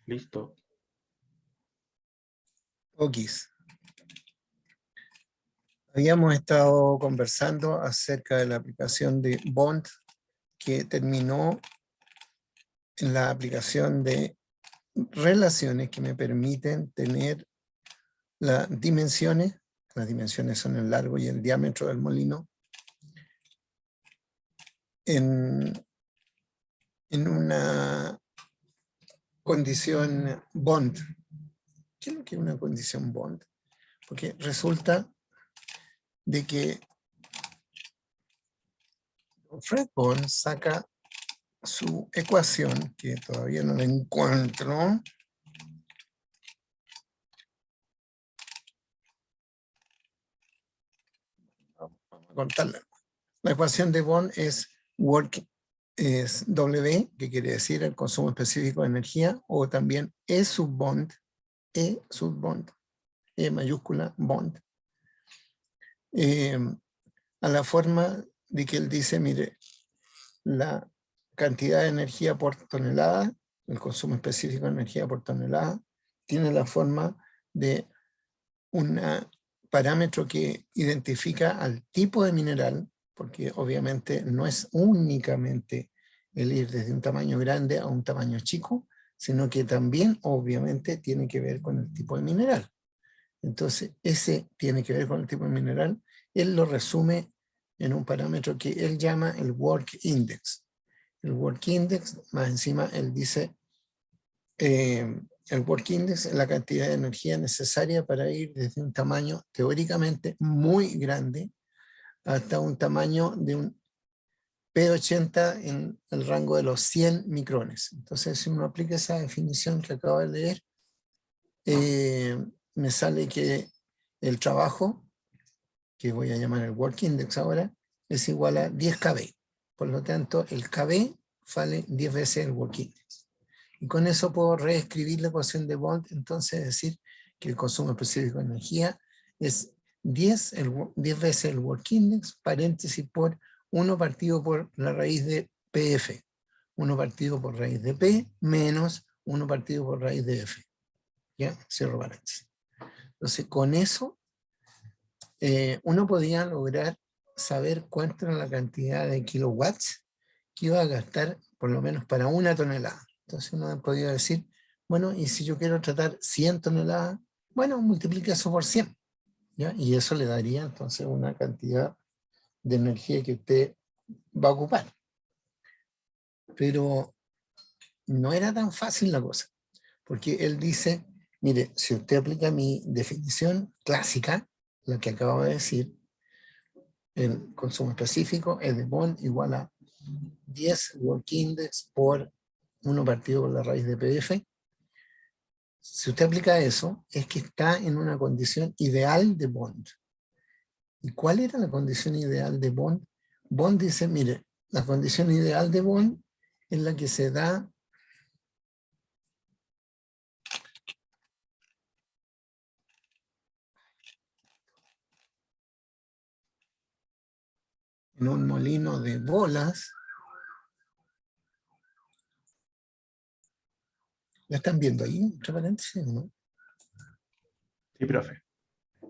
Listo. Okis. Habíamos estado conversando acerca de la aplicación de Bond que terminó en la aplicación de relaciones que me permiten tener las dimensiones son el largo y el diámetro del molino, en una condición Bond. ¿Qué es lo que es una condición Bond? Porque resulta de que Fred Bond saca su ecuación, que todavía no la encuentro. Vamos a contarla. La ecuación de Bond es W, que quiere decir el consumo específico de energía, o también E sub bond, E mayúscula bond, a la forma de que él dice, mire, la cantidad de energía por tonelada, el consumo específico de energía por tonelada, tiene la forma de un parámetro que identifica al tipo de mineral, porque obviamente no es únicamente el ir desde un tamaño grande a un tamaño chico, sino que también obviamente tiene que ver con el tipo de mineral. Entonces, ese tiene que ver con el tipo de mineral. Él lo resume en un parámetro que él llama el Work Index. El Work Index, más encima, él dice, el Work Index es la cantidad de energía necesaria para ir desde un tamaño teóricamente muy grande hasta un tamaño de un P80 en el rango de los 100 micrones. Entonces, si uno aplica esa definición que acabo de leer, me sale que el trabajo, que voy a llamar el Work Index ahora, es igual a 10 kb. Por lo tanto, el kb vale 10 veces el Work Index. Y con eso puedo reescribir la ecuación de Bond, entonces decir que el consumo específico de energía es 10 veces el Work Index, paréntesis por 1 partido por la raíz de PF. 1 partido por raíz de P menos 1 partido por raíz de F. ¿Ya? Cierro paréntesis. Entonces, con eso, uno podía lograr saber cuánto era la cantidad de kilowatts que iba a gastar, por lo menos para 1 tonelada. Entonces, uno podía decir, bueno, y si yo quiero tratar 100 toneladas, bueno, multiplica eso por 100. ¿Ya? Y eso le daría entonces una cantidad de energía que usted va a ocupar. Pero no era tan fácil la cosa, porque él dice, mire, si usted aplica mi definición clásica, la que acabo de decir, el consumo específico es de Bond igual a 10 Work Index por 1 partido por la raíz de PF. Si usted aplica eso, es que está en una condición ideal de Bond. ¿Y cuál era la condición ideal de Bond? Bond dice, mire, la condición ideal de Bond es la que se da en un molino de bolas. ¿La están viendo ahí, entre paréntesis, no? Sí, profe.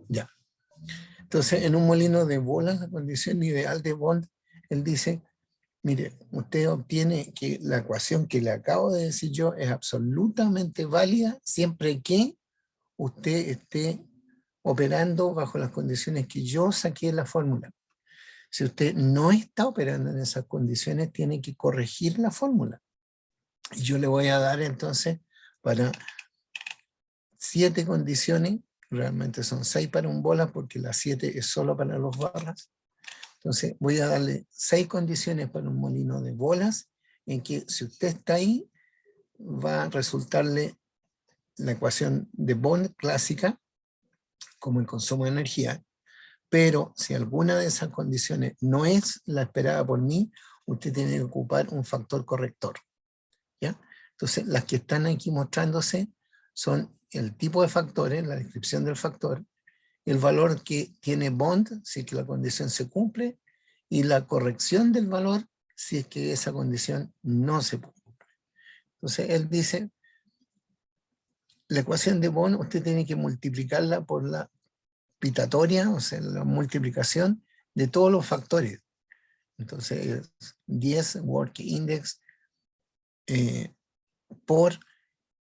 Ya. Entonces, en un molino de bolas, la condición ideal de Bond, él dice, mire, usted obtiene que la ecuación que le acabo de decir yo es absolutamente válida siempre que usted esté operando bajo las condiciones que yo saqué en la fórmula. Si usted no está operando en esas condiciones, tiene que corregir la fórmula. Y yo le voy a dar entonces para 7 condiciones, realmente son 6 para un bola porque la 7 es solo para los barras. Entonces voy a darle 6 condiciones para un molino de bolas en que si usted está ahí va a resultarle la ecuación de Bond clásica como el consumo de energía, pero si alguna de esas condiciones no es la esperada por mí, usted tiene que ocupar un factor corrector. ¿Ya? Entonces las que están aquí mostrándose son el tipo de factores, la descripción del factor, el valor que tiene Bond si es que la condición se cumple y la corrección del valor si es que esa condición no se cumple. Entonces él dice, la ecuación de Bond usted tiene que multiplicarla por la pitatoria, o sea, la multiplicación de todos los factores. Entonces, 10 work index por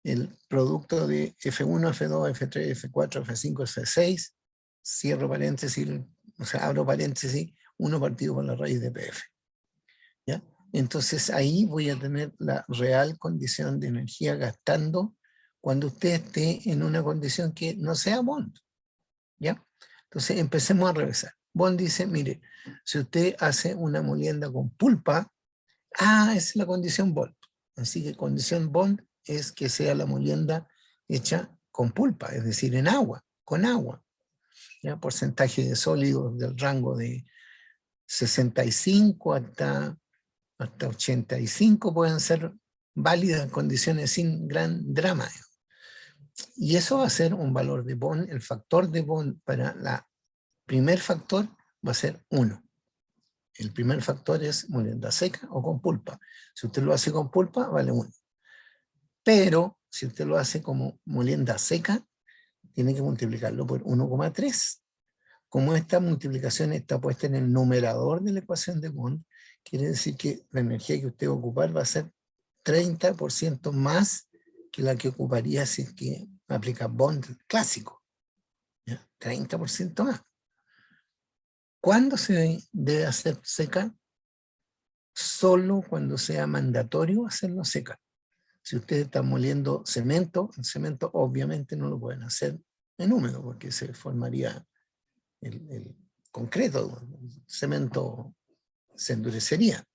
el producto de F1, F2, F3, F4, F5, F6, cierro paréntesis, o sea, abro paréntesis, 1 partido por la raíz de PF. ¿Ya? Entonces ahí voy a tener la real condición de energía gastando cuando usted esté en una condición que no sea Bond. ¿Ya? Entonces empecemos a revisar. Bond dice, mire, si usted hace una molienda con pulpa, esa es la condición Bond. Así que condición Bond es que sea la molienda hecha con pulpa, es decir, en agua, con agua. ¿Ya? Porcentaje de sólidos del rango de 65 hasta 85 pueden ser válidas en condiciones sin gran drama. Y eso va a ser un valor de Bond. El factor de Bond para el primer factor va a ser 1. El primer factor es molienda seca o con pulpa. Si usted lo hace con pulpa, vale 1. Pero si usted lo hace como molienda seca, tiene que multiplicarlo por 1,3. Como esta multiplicación está puesta en el numerador de la ecuación de Bond, quiere decir que la energía que usted va a ocupar va a ser 30% más que la que ocuparía si es que aplica Bond clásico. ¿Ya? 30% más. ¿Cuándo se debe hacer seca? Solo cuando sea mandatorio hacerlo seca. Si ustedes están moliendo cemento, el cemento obviamente no lo pueden hacer en húmedo porque se formaría el concreto, el cemento se endurecería.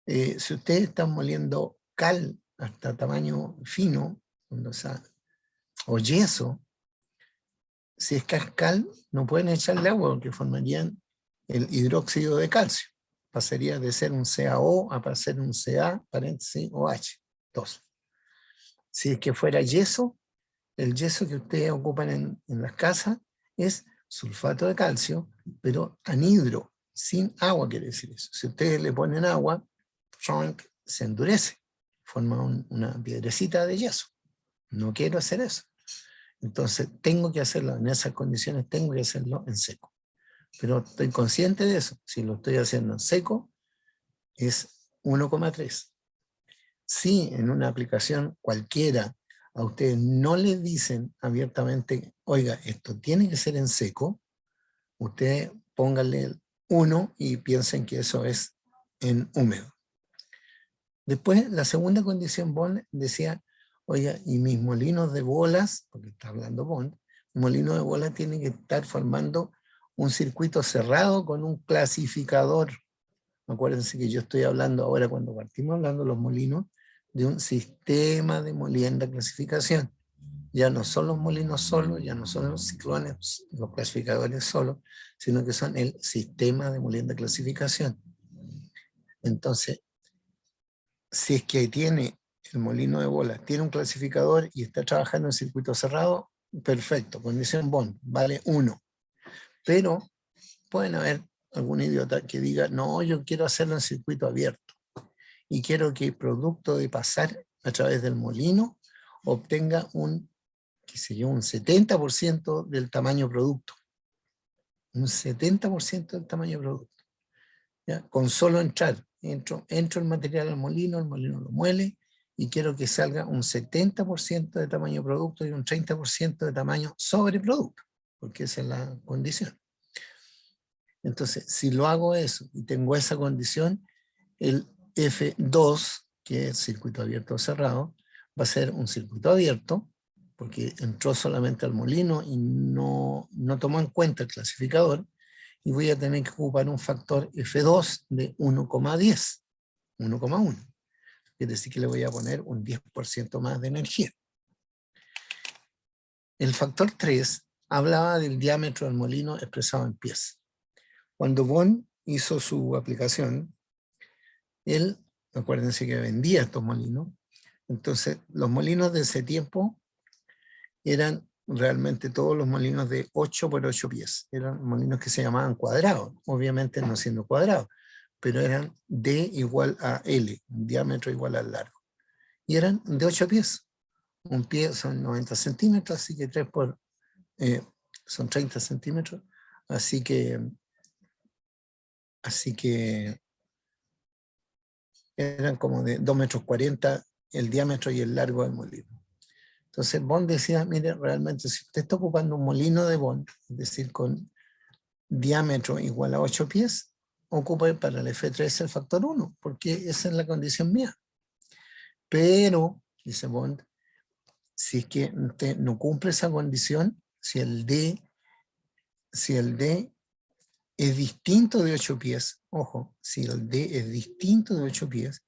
Si ustedes están moliendo cal hasta tamaño fino, o yeso, si es cal, no pueden echarle agua porque formarían el hidróxido de calcio. Pasaría de ser un CaO a pasar un Ca, paréntesis, OH, 2. Si es que fuera yeso, el yeso que ustedes ocupan en las casas es sulfato de calcio, pero anhidro, sin agua quiere decir eso. Si ustedes le ponen agua, se endurece, forma una piedrecita de yeso. No quiero hacer eso. Entonces tengo que hacerlo en esas condiciones, tengo que hacerlo en seco. Pero estoy consciente de eso. Si lo estoy haciendo en seco, es 1,3. Si en una aplicación cualquiera a ustedes no le dicen abiertamente, oiga, esto tiene que ser en seco, ustedes pónganle 1 y piensen que eso es en húmedo. Después, la segunda condición Bond decía, oiga, y mis molinos de bolas, porque está hablando Bond, mi molino de bolas tiene que estar formando un circuito cerrado con un clasificador. Acuérdense que yo estoy hablando ahora, cuando partimos hablando de los molinos, de un sistema de molienda clasificación. Ya no son los molinos solos, ya no son los ciclones, los clasificadores solos, sino que son el sistema de molienda clasificación. Entonces, si es que tiene el molino de bolas, tiene un clasificador y está trabajando en circuito cerrado, perfecto, condición Bond, vale 1. Pero pueden haber algún idiota que diga, no, yo quiero hacerlo en circuito abierto y quiero que el producto de pasar a través del molino obtenga un 70% del tamaño producto. Un 70% del tamaño producto. ¿Ya? Con solo entrar, entro el material al molino, el molino lo muele y quiero que salga un 70% de tamaño producto y un 30% de tamaño sobreproducto, porque esa es la condición. Entonces, si lo hago eso y tengo esa condición, el F2, que es circuito abierto o cerrado, va a ser un circuito abierto, porque entró solamente al molino y no tomó en cuenta el clasificador, y voy a tener que ocupar un factor F2 de 1,10, 1,1. Quiere decir que le voy a poner un 10% más de energía. El factor 3 hablaba del diámetro del molino expresado en pies. Cuando Bond hizo su aplicación, él, acuérdense que vendía estos molinos, entonces los molinos de ese tiempo eran realmente todos los molinos de 8 por 8 pies, eran molinos que se llamaban cuadrados, obviamente no siendo cuadrados, pero eran D igual a L, diámetro igual al largo, y eran de 8 pies. un pie son 90 centímetros, así que 3 por, son 30 centímetros, así que eran como de 2,40 metros el diámetro y el largo del molino. Entonces Bond decía, mire, realmente si usted está ocupando un molino de Bond, es decir, con diámetro igual a 8 pies, ocupe para el F3 el factor 1, porque esa es la condición mía. Pero, dice Bond, si es que usted no cumple esa condición, si el D es distinto de 8 pies, ojo, si el D es distinto de 8 pies,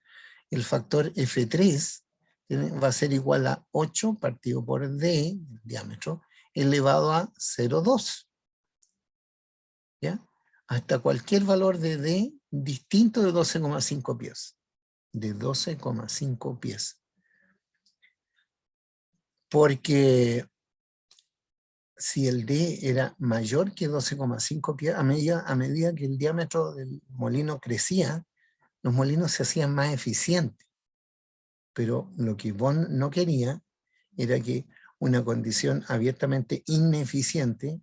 el factor F3 va a ser igual a 8 partido por D, diámetro, elevado a 0,2. ¿Ya? Hasta cualquier valor de D distinto de 12,5 pies. De 12,5 pies. Porque si el D era mayor que 12,5 pies, a medida que el diámetro del molino crecía, los molinos se hacían más eficientes. Pero lo que Bond no quería era que una condición abiertamente ineficiente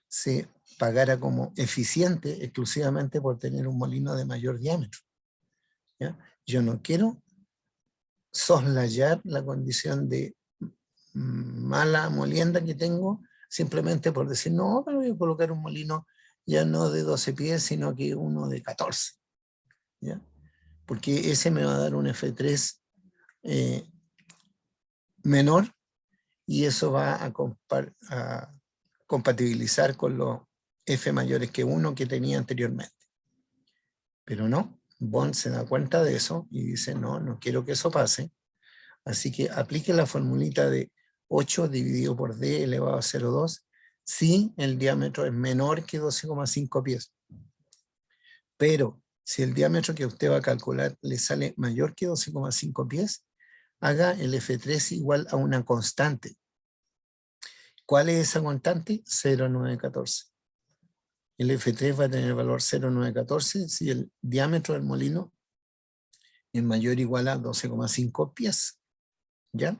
se pagara como eficiente exclusivamente por tener un molino de mayor diámetro. ¿Ya? Yo no quiero soslayar la condición de mala molienda que tengo simplemente por decir, no, pero voy a colocar un molino ya no de 12 pies, sino que uno de 14. ¿Ya? Porque ese me va a dar un F3 menor y eso va a compatibilizar con los F mayores que 1 que tenía anteriormente. Pero no, Bond se da cuenta de eso y dice, no, no quiero que eso pase. Así que aplique la formulita de 8 dividido por D elevado a 0,2 si el diámetro es menor que 12,5 pies. Pero si el diámetro que usted va a calcular le sale mayor que 12,5 pies, haga el F3 igual a una constante. ¿Cuál es esa constante? 0,914. El F3 va a tener el valor 0,914 si el diámetro del molino es mayor o igual a 12,5 pies. ¿Ya?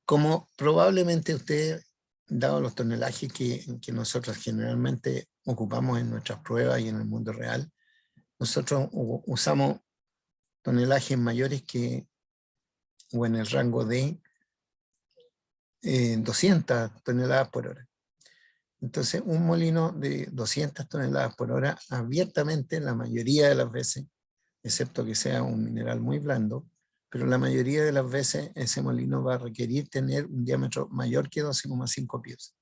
Como probablemente usted, dado los tonelajes que nosotros generalmente ocupamos en nuestras pruebas y en el mundo real, nosotros usamos tonelajes mayores que, o en el rango de 200 toneladas por hora. Entonces, un molino de 200 toneladas por hora, abiertamente, la mayoría de las veces, excepto que sea un mineral muy blando, pero la mayoría de las veces ese molino va a requerir tener un diámetro mayor que 12,5 pies.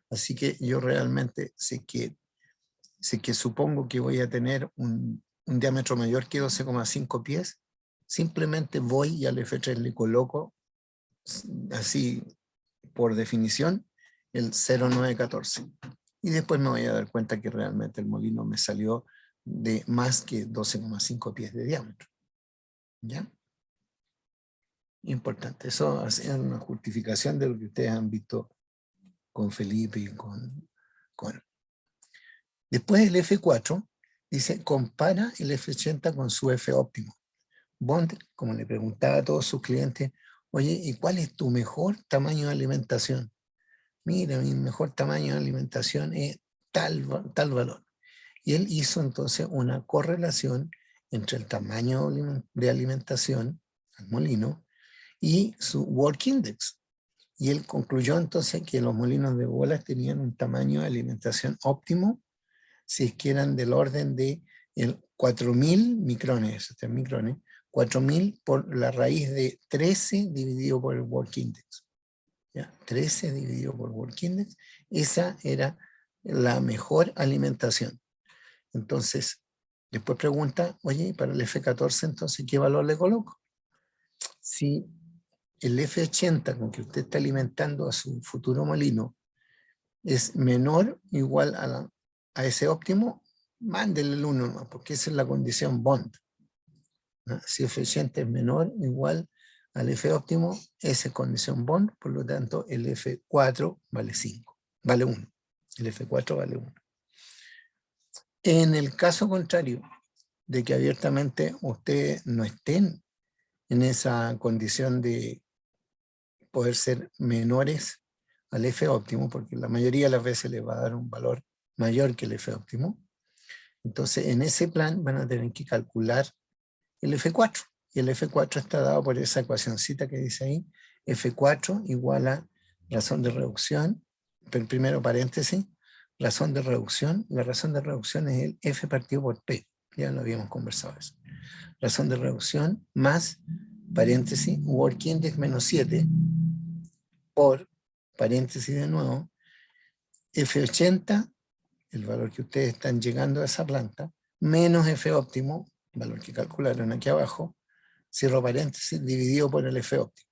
Así que yo realmente, si que supongo que voy a tener un diámetro mayor que 12,5 pies, simplemente voy y al F3 le coloco, así por definición, el 0,914. Y después me voy a dar cuenta que realmente el molino me salió de más que 12,5 pies de diámetro. ¿Ya? Importante. Eso es una justificación de lo que ustedes han visto con Felipe y con. Después el F4 dice, compara el F80 con su F óptimo. Bond, como le preguntaba a todos sus clientes, oye, ¿y cuál es tu mejor tamaño de alimentación? Mira, mi mejor tamaño de alimentación es tal valor. Y él hizo entonces una correlación entre el tamaño de alimentación al molino y su work index. Y él concluyó entonces que los molinos de bolas tenían un tamaño de alimentación óptimo si es que eran del orden de 4.000 micrones, 4.000 por la raíz de 13 dividido por el work index. ¿Ya? 13 dividido por work index, esa era la mejor alimentación. Entonces, después pregunta, oye, para el F14 entonces, ¿qué valor le coloco? Si el F80 con que usted está alimentando a su futuro molino es menor o igual a ese óptimo, mándele el 1 nomás, porque esa es la condición Bond. ¿No? Si F80 es menor o igual al F óptimo, esa es condición Bond, por lo tanto el F4 vale 5, vale 1. El F4 vale 1. En el caso contrario, de que abiertamente ustedes no estén en esa condición de poder ser menores al F óptimo, porque la mayoría de las veces le va a dar un valor mayor que el F óptimo. Entonces, en ese plan van a tener que calcular el F4. Y el F4 está dado por esa ecuacioncita que dice ahí, F4 igual a razón de reducción, pero primero paréntesis, razón de reducción. La razón de reducción es el F partido por P. Ya lo habíamos conversado eso. Razón de reducción más, paréntesis, work index menos 7 por, paréntesis de nuevo, F80, el valor que ustedes están llegando a esa planta, menos F óptimo, valor que calcularon aquí abajo, cierro paréntesis, dividido por el F óptimo.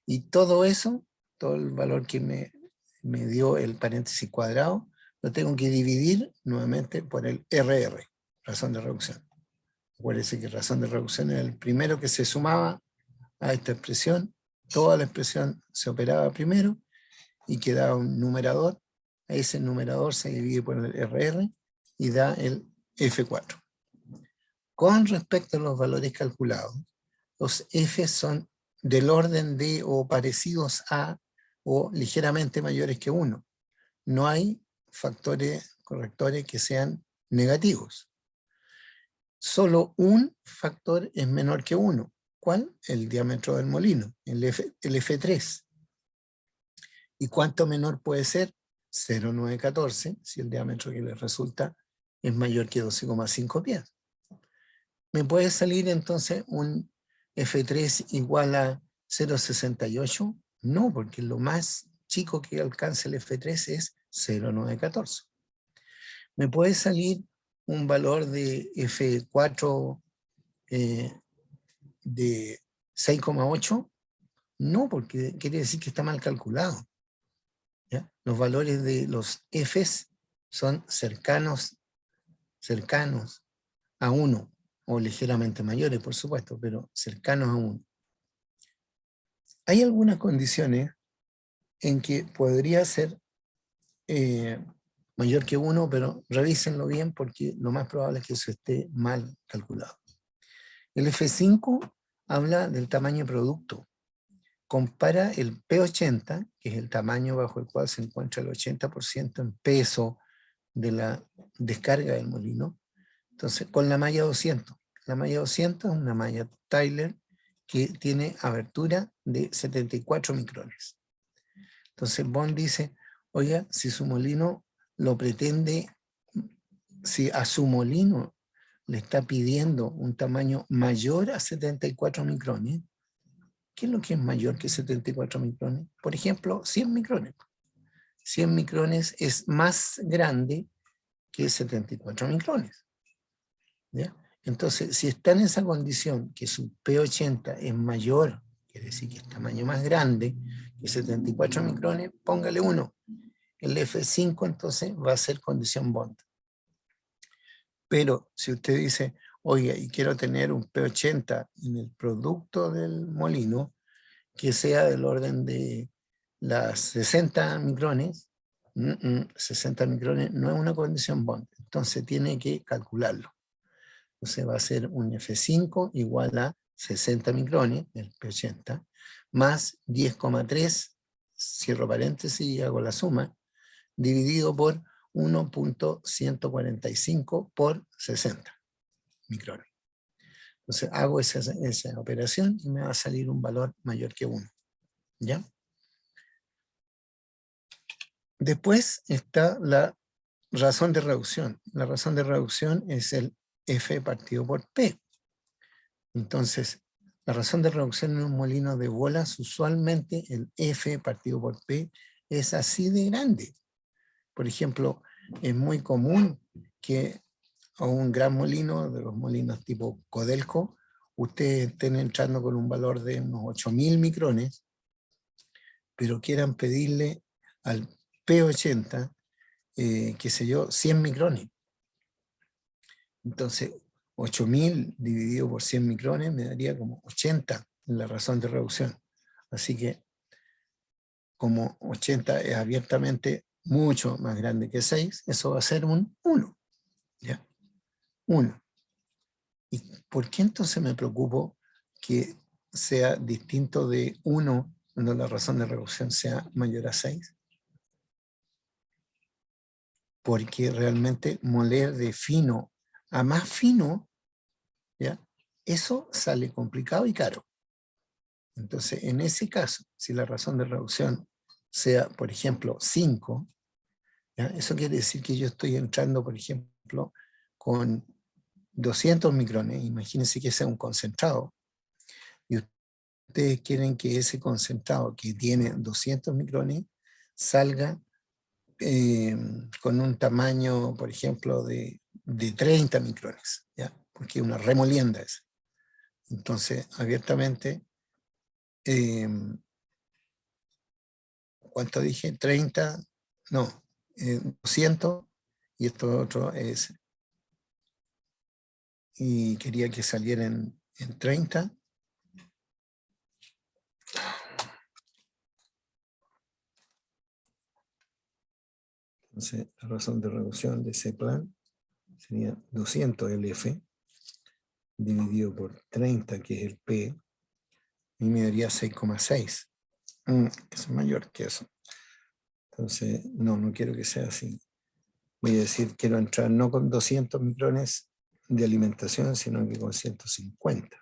Y todo eso, todo el valor que me dio el paréntesis cuadrado, lo tengo que dividir nuevamente por el RR, razón de reducción. Acuérdense que razón de reducción es el primero que se sumaba a esta expresión, toda la expresión se operaba primero y quedaba un numerador, ese numerador se divide por el RR y da el F4. Con respecto a los valores calculados, los F son del orden de o parecidos a o ligeramente mayores que 1. No hay factores correctores que sean negativos. Solo un factor es menor que 1. ¿Cuál? El diámetro del molino, el F3. ¿Y cuánto menor puede ser? 0,914, si el diámetro que le resulta es mayor que 12,5 pies. ¿Me puede salir entonces un F3 igual a 0,68? No, porque lo más chico que alcanza el F3 es 0,914. ¿Me puede salir un valor de F4 de 6,8? No, porque quiere decir que está mal calculado. ¿Ya? Los valores de los Fs son cercanos a 1, o ligeramente mayores, por supuesto, pero cercanos a 1. Hay algunas condiciones en que podría ser mayor que 1, pero revísenlo bien porque lo más probable es que eso esté mal calculado. El F5 habla del tamaño de producto. Compara el P80, que es el tamaño bajo el cual se encuentra el 80% en peso de la descarga del molino, entonces con la malla 200. La malla 200 es una malla Tyler que tiene abertura de 74 micrones. Entonces Bond dice, oiga, si su molino lo pretende, si a su molino le está pidiendo un tamaño mayor a 74 micrones, ¿qué es lo que es mayor que 74 micrones? Por ejemplo, 100 micrones. 100 micrones es más grande que 74 micrones. ¿Ya? Entonces, si está en esa condición que su P80 es mayor, quiere decir que es tamaño más grande que 74 micrones, póngale 1. El F5 entonces va a ser condición Bond. Pero si usted dice, oye, y quiero tener un P80 en el producto del molino, que sea del orden de las 60 micrones, 60 micrones no es una condición Bond, entonces tiene que calcularlo. Entonces va a ser un F5 igual a 60 micrones, el P80, más 10,3, cierro paréntesis y hago la suma, dividido por 1.145 por 60 micrones. Entonces hago esa operación y me va a salir un valor mayor que 1. ¿Ya? Después está la razón de reducción. La razón de reducción es el F partido por P. Entonces, la razón de reducción en un molino de bolas, usualmente el F partido por P es así de grande. Por ejemplo, es muy común que a un gran molino, de los molinos tipo Codelco, ustedes estén entrando con un valor de unos 8.000 micrones, pero quieran pedirle al P80, qué sé yo, 100 micrones. Entonces, 8.000 dividido por 100 micrones me daría como 80 en la razón de reducción. Así que, como 80 es abiertamente mucho más grande que 6, eso va a ser un 1. ¿Ya? 1. ¿Y por qué entonces me preocupo que sea distinto de 1 cuando la razón de reducción sea mayor a 6. Porque realmente moler de fino a más fino, ¿ya? Eso sale complicado y caro. Entonces, en ese caso, si la razón de reducción sea, por ejemplo, 5, ¿ya? Eso quiere decir que yo estoy entrando, por ejemplo, con 200 micrones, imagínense que sea un concentrado, y ustedes quieren que ese concentrado que tiene 200 micrones salga con un tamaño, por ejemplo, de 30 micrones, ¿ya? Porque es una remolienda esa. Entonces, abiertamente, ¿cuánto dije? 30, no, 200, y esto otro es, y quería que saliera en 30. Entonces, la razón de reducción de ese plan sería 200 LF dividido por 30, que es el P, y me daría 6,6. Eso es mayor que eso. Entonces, no quiero que sea así. Voy a decir, quiero entrar no con 200 micrones de alimentación, sino que con 150.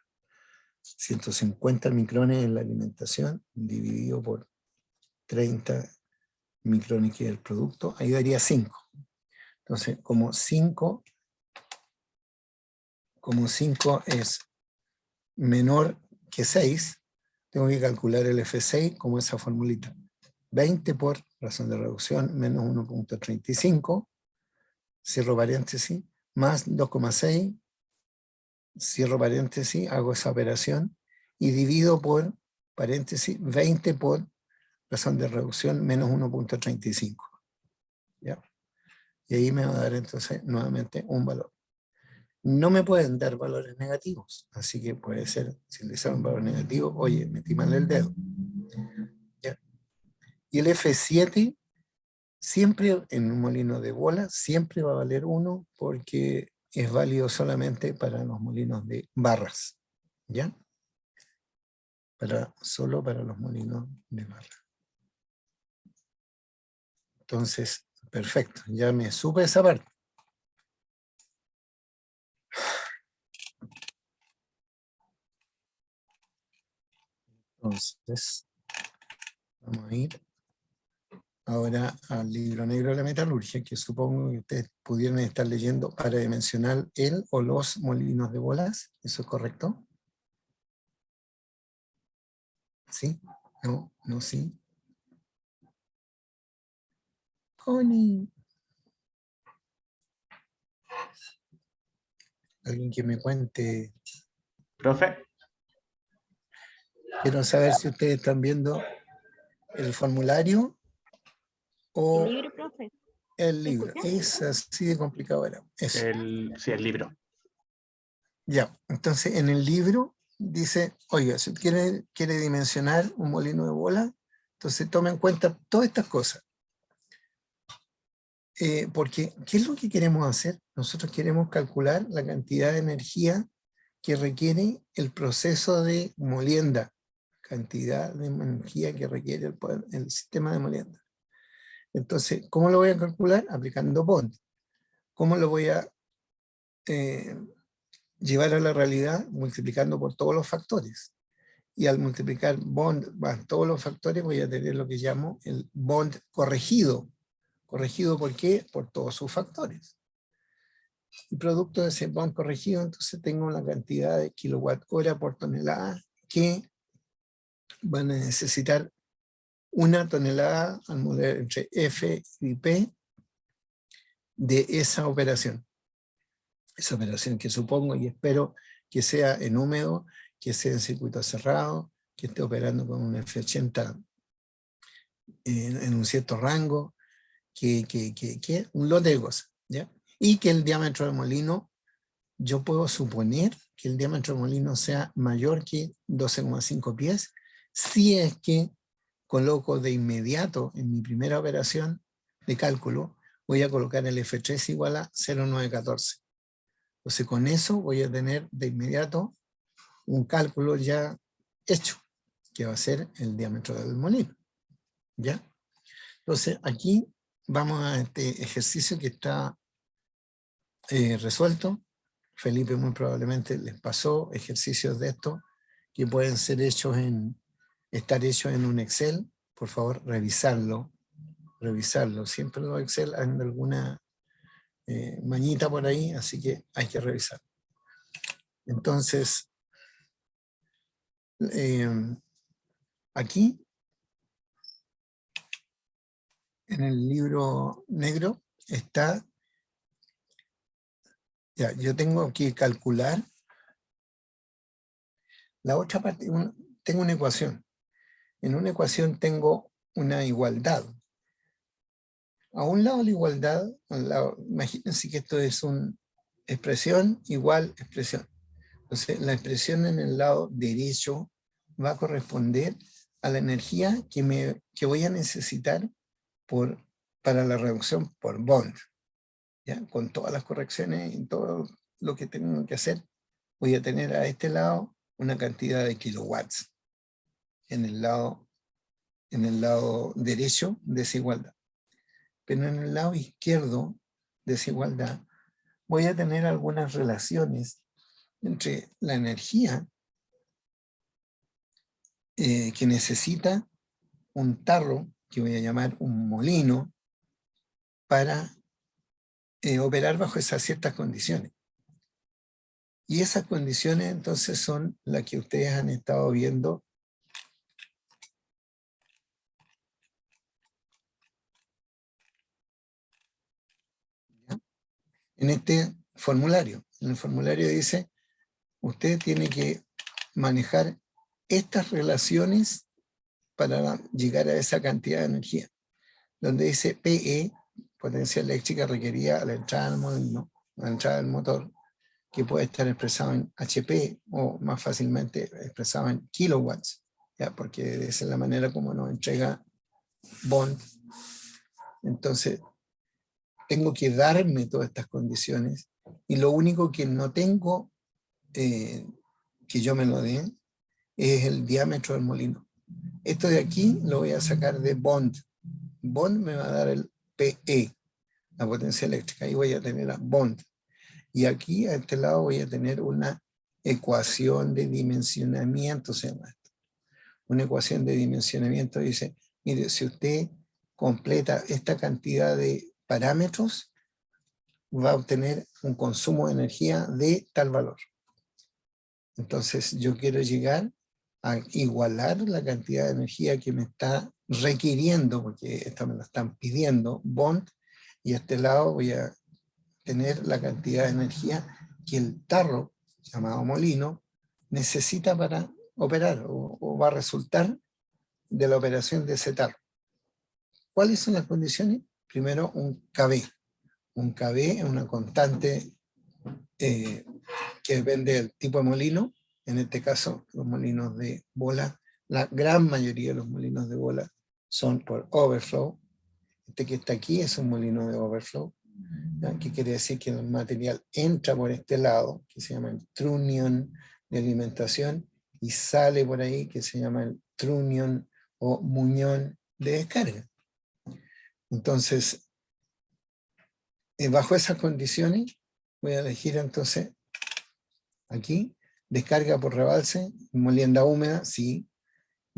150 micrones en la alimentación dividido por 30 micrones que es el producto, ahí daría 5. Entonces, como 5 es menor que 6, tengo que calcular el F6 como esa formulita. 20 por razón de reducción menos 1.35, cierro paréntesis, más 2,6, cierro paréntesis, hago esa operación y divido por paréntesis 20 por razón de reducción menos 1.35. ¿Ya? Y ahí me va a dar entonces nuevamente un valor. No me pueden dar valores negativos, así que puede ser, si le sale un valor negativo, oye, metí mal el dedo. ¿Ya? Y el F7, siempre en un molino de bola, siempre va a valer 1 porque es válido solamente para los molinos de barras. ¿Ya? Solo para los molinos de barras. Entonces, perfecto, ya me supe esa parte. Entonces, vamos a ir ahora al libro negro de la metalurgia, que supongo que ustedes pudieran estar leyendo para dimensionar el o los molinos de bolas. ¿Eso es correcto? ¿Sí? ¿No? ¿No? ¿Sí? Connie. Alguien que me cuente. Profe, Quiero saber si ustedes están viendo el formulario o ¿El libro, profe? el libro. Es así de complicado era. Eso. sí, el libro. Ya, entonces en el libro dice, oiga, si quiere dimensionar un molino de bola, entonces tome en cuenta todas estas cosas. Porque, ¿qué es lo que queremos hacer? Nosotros queremos calcular la cantidad de energía que requiere el proceso de molienda, cantidad de energía que requiere el sistema de molienda. Entonces, ¿cómo lo voy a calcular? Aplicando Bond. ¿Cómo lo voy a llevar a la realidad? Multiplicando por todos los factores. Y al multiplicar Bond más todos los factores voy a tener lo que llamo el Bond corregido. ¿Corregido por qué? Por todos sus factores. Y producto de ese bond corregido, entonces tengo la cantidad de kilowatt hora por tonelada que van a necesitar una tonelada al moler entre F y P de esa operación. Esa operación que supongo y espero que sea en húmedo, que sea en circuito cerrado, que esté operando con un F80 en un cierto rango, que un lote de cosas, ¿ya? Y que el diámetro del molino, yo puedo suponer que el diámetro del molino sea mayor que 12,5 pies, si es que coloco de inmediato en mi primera operación de cálculo, voy a colocar el F3 igual a 0,914. Entonces con eso voy a tener de inmediato un cálculo ya hecho. que va a ser el diámetro del molino. ¿Ya? Entonces, aquí vamos a este ejercicio que está resuelto. Felipe muy probablemente les pasó ejercicios de estos que pueden ser hechos estar hechos en un Excel. Por favor, revisarlo. Siempre los Excel han alguna mañita por ahí, así que hay que revisar. Entonces, aquí, en el libro negro, está, ya, yo tengo que calcular la otra parte. Tengo una ecuación. En una ecuación tengo una igualdad. A un lado la igualdad, imagínense que esto es una expresión igual expresión. Entonces, la expresión en el lado derecho va a corresponder a la energía que voy a necesitar para la reducción por Bond. ¿Ya? Con todas las correcciones y todo lo que tengo que hacer, voy a tener a este lado una cantidad de kilowatts en el lado derecho, desigualdad. Pero en el lado izquierdo, desigualdad, voy a tener algunas relaciones entre la energía que necesita un tarro, que voy a llamar un molino, para operar bajo esas ciertas condiciones. Y esas condiciones entonces son las que ustedes han estado viendo en este formulario. En el formulario dice, usted tiene que manejar estas relaciones para llegar a esa cantidad de energía. Donde dice PE, potencia eléctrica requerida a la entrada del molino, a la entrada del motor, que puede estar expresado en HP o más fácilmente expresado en kilowatts, ¿ya? Porque esa es la manera como nos entrega Bond. Entonces, tengo que darme todas estas condiciones y lo único que no tengo que yo me lo dé es el diámetro del molino. Esto de aquí lo voy a sacar de Bond. Bond me va a dar el PE, la potencia eléctrica. Ahí voy a tener a Bond. Y aquí a este lado voy a tener una ecuación de dimensionamiento, se llama esto. Una ecuación de dimensionamiento dice, mire, si usted completa esta cantidad de parámetros, va a obtener un consumo de energía de tal valor. Entonces yo quiero llegar a igualar la cantidad de energía que me está requiriendo, porque esto me lo están pidiendo, Bond, y a este lado voy a tener la cantidad de energía que el tarro, llamado molino, necesita para operar o va a resultar de la operación de ese tarro. ¿Cuáles son las condiciones? Primero, un KB. Un KB es una constante que depende del tipo de molino. En este caso, los molinos de bola, la gran mayoría de los molinos de bola son por overflow. Este que está aquí es un molino de overflow, ¿ya? Que quiere decir que el material entra por este lado, que se llama el trunnion de alimentación, y sale por ahí, que se llama el trunnion o muñón de descarga. Entonces, bajo esas condiciones, voy a elegir entonces aquí, descarga por rebalse, molienda húmeda, sí,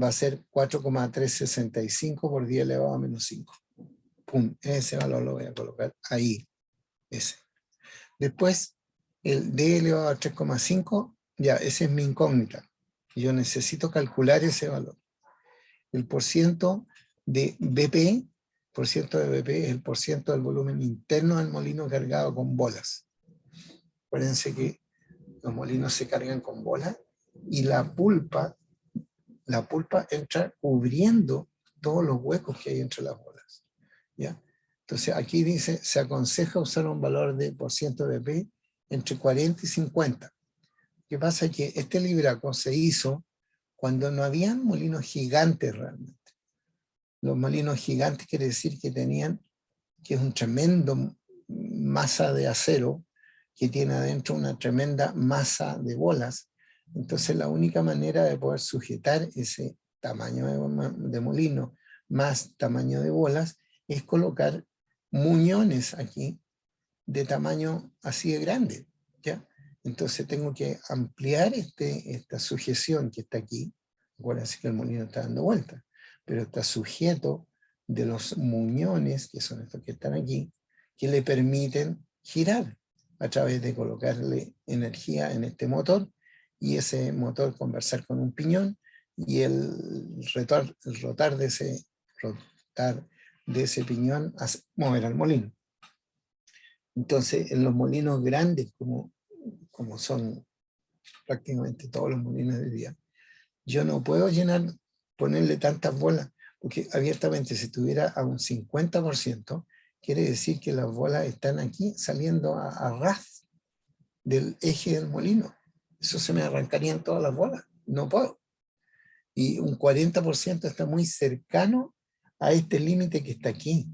va a ser 4,365 por 10 elevado a menos 5. Pum, ese valor lo voy a colocar ahí, ese. Después, el D elevado a 3,5, ya, esa es mi incógnita. Yo necesito calcular ese valor. El porciento de BP, porciento de BP es el porciento del volumen interno del molino cargado con bolas. Acuérdense que los molinos se cargan con bolas y la pulpa entra cubriendo todos los huecos que hay entre las bolas. ¿Ya? Entonces aquí dice, se aconseja usar un valor de porciento de BP entre 40 y 50. ¿Qué pasa? Que este libraco se hizo cuando no habían molinos gigantes realmente. Los molinos gigantes quiere decir que que es un tremendo masa de acero que tiene adentro una tremenda masa de bolas. Entonces la única manera de poder sujetar ese tamaño de molino más tamaño de bolas, es colocar muñones aquí de tamaño así de grande, ¿ya? Entonces tengo que ampliar esta sujeción que está aquí. Acuérdense que el molino está dando vueltas, pero está sujeto de los muñones, que son estos que están aquí, que le permiten girar a través de colocarle energía en este motor, y ese motor conversar con un piñón, y el rotar de ese piñón hace mover al molino. Entonces, en los molinos grandes, como son prácticamente todos los molinos de día, yo no puedo ponerle tantas bolas, porque abiertamente si estuviera a un 50%, quiere decir que las bolas están aquí saliendo a ras del eje del molino. Eso se me arrancarían todas las bolas. No puedo. Y un 40% está muy cercano a este límite que está aquí.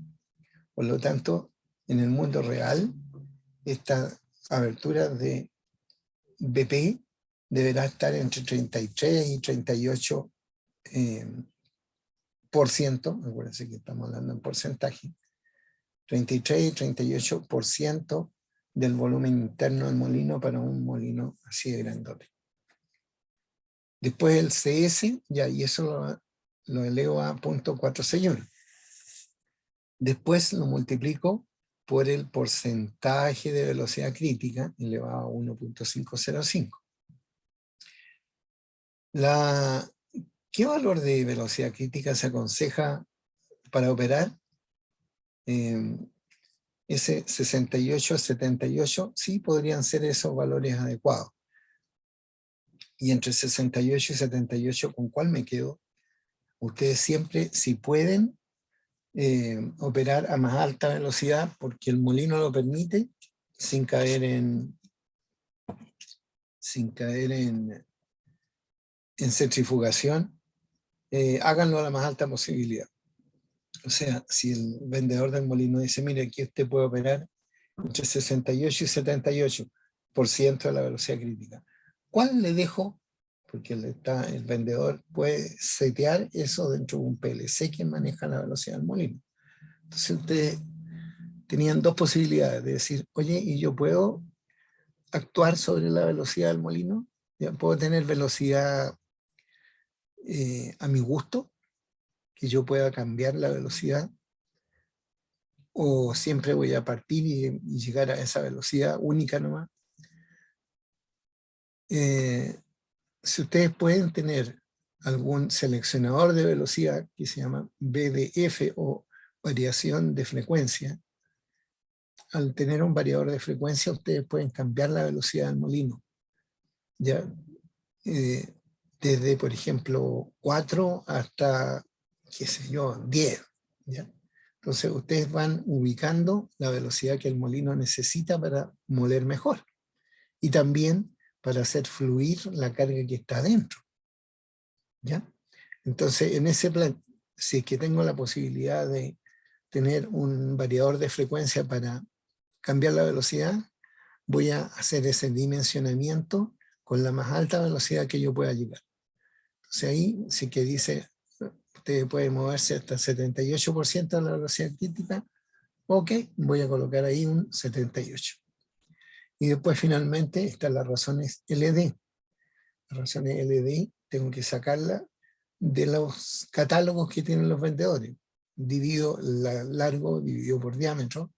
Por lo tanto, en el mundo real, esta abertura de BP deberá estar entre 33 y 38 por ciento, acuérdense que estamos hablando en porcentaje, 33 y 38% del volumen interno del molino para un molino así de grandote. Después el CS, ya, y eso lo elevo a 0.461. Después lo multiplico por el porcentaje de velocidad crítica, elevado a 1.505. ¿Qué valor de velocidad crítica se aconseja para operar? Ese 68 a 78, sí podrían ser esos valores adecuados. Y entre 68 y 78, ¿con cuál me quedo? Ustedes siempre, si pueden, operar a más alta velocidad, porque el molino lo permite, sin caer en centrifugación, háganlo a la más alta posibilidad. O sea, si el vendedor del molino dice, mire, aquí usted puede operar entre 68 y 78% de la velocidad crítica, ¿cuál le dejo? Porque el vendedor puede setear eso dentro de un PLC que maneja la velocidad del molino. Entonces ustedes tenían dos posibilidades de decir, oye, ¿y yo puedo actuar sobre la velocidad del molino? ¿Ya puedo tener velocidad a mi gusto? Que yo pueda cambiar la velocidad, o siempre voy a partir y llegar a esa velocidad única nomás. Si ustedes pueden tener algún seleccionador de velocidad que se llama VDF o variación de frecuencia, al tener un variador de frecuencia ustedes pueden cambiar la velocidad del molino. ¿Ya? Desde, por ejemplo, 4 hasta, qué sé yo, 10. ¿Ya? Entonces ustedes van ubicando la velocidad que el molino necesita para moler mejor. Y también para hacer fluir la carga que está adentro. ¿Ya? Entonces, en ese plan, si es que tengo la posibilidad de tener un variador de frecuencia para cambiar la velocidad, voy a hacer ese dimensionamiento con la más alta velocidad que yo pueda llegar. Entonces ahí sí que dice, usted puede moverse hasta el 78% de la velocidad crítica, ok, voy a colocar ahí un 78. Y después finalmente están las razones LD. Las razones LD tengo que sacarla de los catálogos que tienen los vendedores. Divido largo, dividido por diámetro,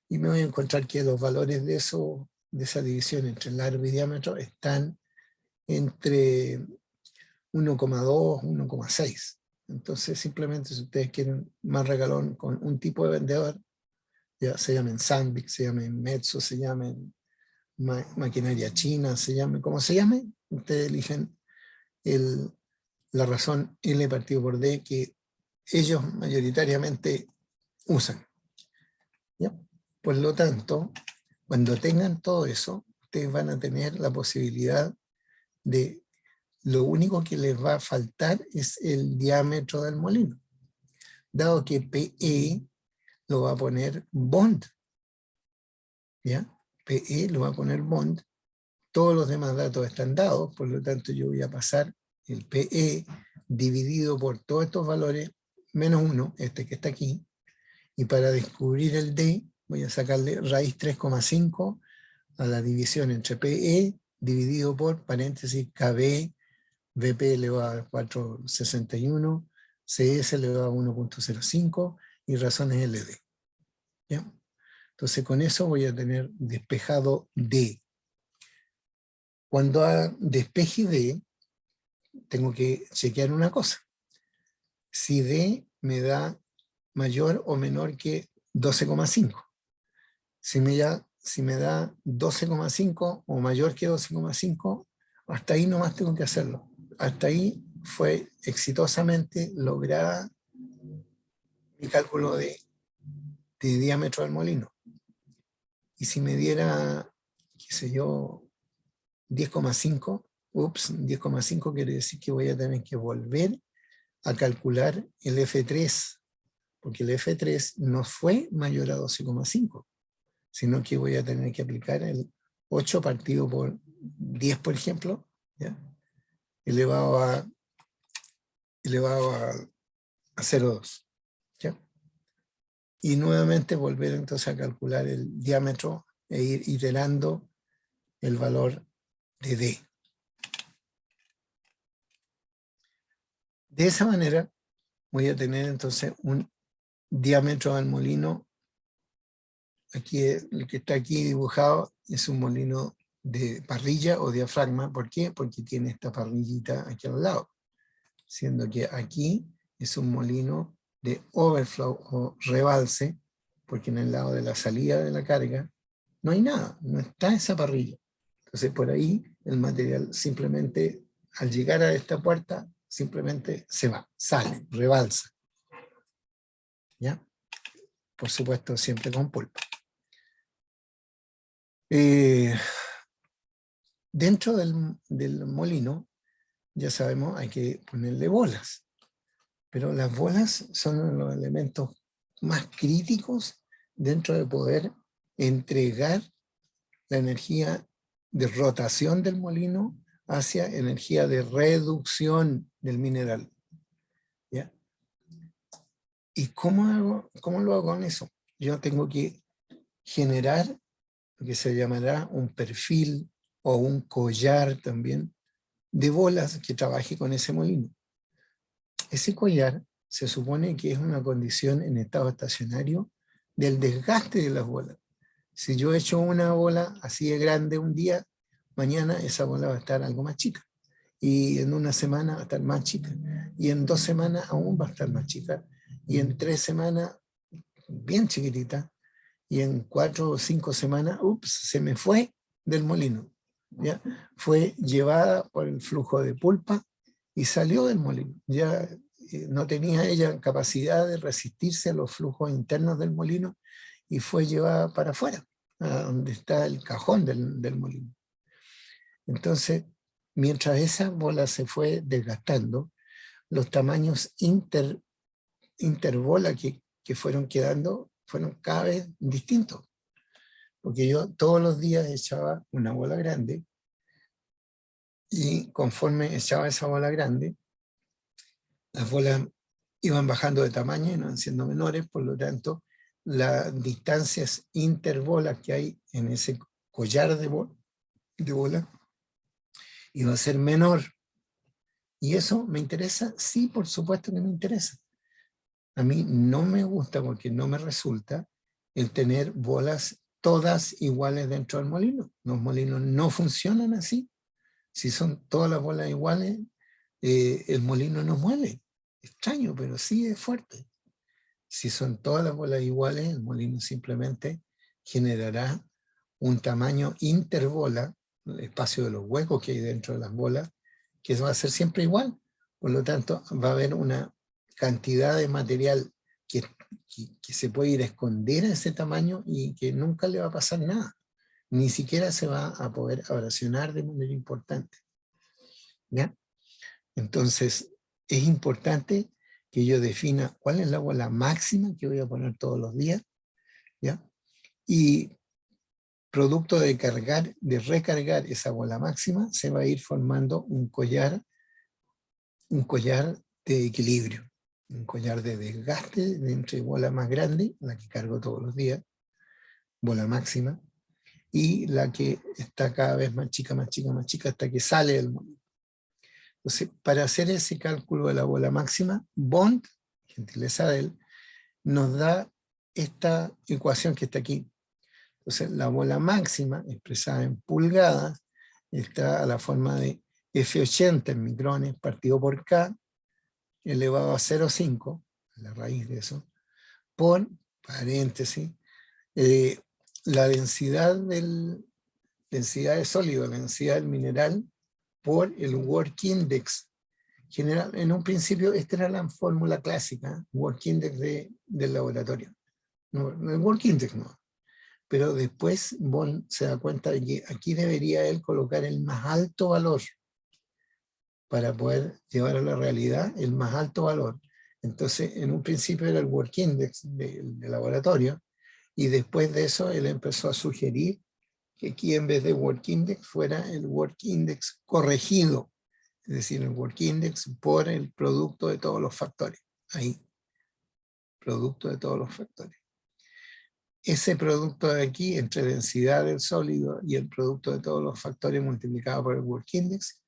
y me voy a encontrar que los valores de esa división entre largo y diámetro están entre 1,2, 1,6. Entonces, simplemente si ustedes quieren más regalón con un tipo de vendedor, ya se llamen Sandvik, se llamen Metso, se llamen maquinaria china, se llame como se llame, ustedes eligen la razón L partido por D que ellos mayoritariamente usan. ¿Ya? Por lo tanto, cuando tengan todo eso, ustedes van a tener la posibilidad de, lo único que les va a faltar es el diámetro del molino. Dado que PE lo va a poner Bond, ¿ya? PE lo va a poner Bond, todos los demás datos están dados, por lo tanto yo voy a pasar el PE dividido por todos estos valores, menos 1, este que está aquí, y para descubrir el D, voy a sacarle raíz 3,5 a la división entre PE dividido por paréntesis KB, VP elevado a 461, CS elevado a 1.05 y razones LD. ¿Ya? Entonces con eso voy a tener despejado D. Cuando despeje D, tengo que chequear una cosa. Si D me da mayor o menor que 12,5. Si me da 12,5 o mayor que 12,5, hasta ahí nomás tengo que hacerlo. Hasta ahí fue exitosamente lograda mi cálculo de diámetro del molino. Y si me diera, qué sé yo, 10,5, 10,5 quiere decir que voy a tener que volver a calcular el F3, porque el F3 no fue mayor a 12,5, sino que voy a tener que aplicar el 8 partido por 10, por ejemplo, ¿ya? elevado a 0,2. ¿Ya? Y nuevamente volver entonces a calcular el diámetro e ir iterando el valor de D. De esa manera voy a tener entonces un diámetro del molino. Aquí, el que está aquí dibujado es un molino de parrilla o diafragma. ¿Por qué? Porque tiene esta parrillita aquí al lado. Siendo que aquí es un molino de overflow o rebalse, porque en el lado de la salida de la carga no hay nada, no está esa parrilla. Entonces por ahí el material simplemente, al llegar a esta puerta, simplemente se va, sale, rebalsa. ¿Ya? Por supuesto, siempre con pulpa. Dentro del molino, ya sabemos, hay que ponerle bolas. Pero las bolas son los elementos más críticos dentro de poder entregar la energía de rotación del molino hacia energía de reducción del mineral. ¿Ya? ¿Y cómo lo hago con eso? Yo tengo que generar lo que se llamará un perfil o un collar también de bolas que trabaje con ese molino. Ese collar se supone que es una condición en estado estacionario del desgaste de las bolas. Si yo echo una bola así de grande un día, mañana esa bola va a estar algo más chica. Y en una semana va a estar más chica. Y en 2 semanas aún va a estar más chica. Y en 3 semanas, bien chiquitita. Y en 4 o 5 semanas, se me fue del molino. ¿Ya? Fue llevada por el flujo de pulpa y salió del molino. Ya no tenía ella capacidad de resistirse a los flujos internos del molino y fue llevada para afuera, a donde está el cajón del molino. Entonces, mientras esa bola se fue desgastando, los tamaños interbola que fueron quedando fueron cada vez distintos. Porque yo todos los días echaba una bola grande y conforme echaba esa bola grande, las bolas iban bajando de tamaño y no iban siendo menores, por lo tanto, las distancias interbolas que hay en ese collar de bola iba a ser menor. ¿Y eso me interesa? Sí, por supuesto que me interesa. A mí no me gusta porque no me resulta el tener bolas todas iguales dentro del molino. Los molinos no funcionan así. Si son todas las bolas iguales, el molino no muele. Extraño, pero sí es fuerte. Si son todas las bolas iguales, el molino simplemente generará un tamaño interbola, el espacio de los huecos que hay dentro de las bolas, que va a ser siempre igual. Por lo tanto, va a haber una cantidad de material que se puede ir a esconder a ese tamaño y que nunca le va a pasar nada. Ni siquiera se va a poder abrasionar de manera importante. ¿Ya? Entonces, es importante que yo defina cuál es la bola máxima que voy a poner todos los días, ¿ya? Y producto de recargar esa bola máxima, se va a ir formando un collar un collar de equilibrio, un collar de desgaste de entre bola más grande, la que cargo todos los días, bola máxima, y la que está cada vez más chica, más chica, más chica, hasta que sale del molino. Entonces, para hacer ese cálculo de la bola máxima, Bond, gentileza de él, nos da esta ecuación que está aquí. Entonces, la bola máxima, expresada en pulgadas, está a la forma de F80 en micrones partido por K, elevado a 0,5, la raíz de eso, por, paréntesis, la densidad de sólido, la densidad del mineral, por el work index. General, en un principio, esta era la fórmula clásica, work index del laboratorio. No, el work index no. Pero después Bond se da cuenta de que aquí debería él colocar el más alto valor para poder llevar a la realidad el más alto valor. Entonces, en un principio era el work index del laboratorio, y después de eso él empezó a sugerir que aquí en vez de work index fuera el work index corregido, es decir, el work index por el producto de todos los factores. Ahí, producto de todos los factores. Ese producto de aquí, entre densidad del sólido y el producto de todos los factores multiplicado por el work index,